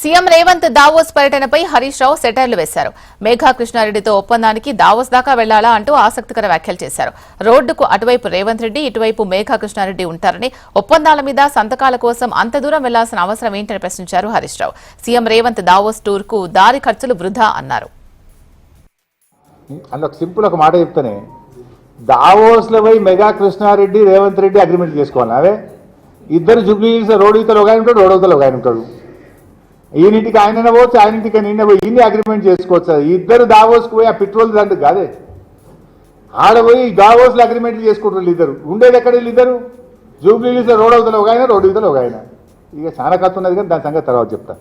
CM Revanth Davos పర్యటనపై హరీష్ రావు సెటైర్లు వేశారు. మేఘా కృష్ణారెడ్డితో ఒప్పందానికి దావోస్ దాకా వెళ్లాలా అంటూ ఆసక్తికర వ్యాఖ్యలు చేశారు. రోడ్డుకు అటువైపు రేవంత్ రెడ్డి, ఇటువైపు మేఘా కృష్ణారెడ్డి ఉంటారని, ఒప్పందాల మీద సంతకాల కోసం అంత దూరం వెళ్లాల్సిన అవసరం ఏంటని ప్రశ్నించారు Harish Rao. CM Revanth Davos tour కు దారి ఖర్చులు వృధా అన్నారు. సింపుల్ ఒక మాట చెప్తానే, దావోస్లో పోయి మెగా కృష్ణారెడ్డి రేవంత్ రెడ్డి అగ్రిమెంట్ చేసుకోవాలి. అవే ఇద్దరు జూబ్లీ రోడ్ ఇతలు ఒక ఆయన ఉంటాడు, రోడ్ అవతల ఒక ఆయన ఉంటాడు. ఈయనింటికి ఆయన పోవచ్చు, ఆయన ఇంటికి నిన్న పోయి ఇన్ని అగ్రిమెంట్ చేసుకోవచ్చు. ఇద్దరు దావోస్కి పోయి ఆ పెట్రోల్ దండు కాదే, ఆడపోయి దావోస్లో అగ్రిమెంట్లు చేసుకుంటారు. ఇద్దరు ఉండేది ఎక్కడ ఇద్దరు? జూబ్లీ రోడ్ అవతల ఒక ఆయన, రోడ్ ఇవతల ఒక ఆయన. ఇక చాలా కథ ఉన్నది కానీ దాని సంగతి తర్వాత చెప్తా.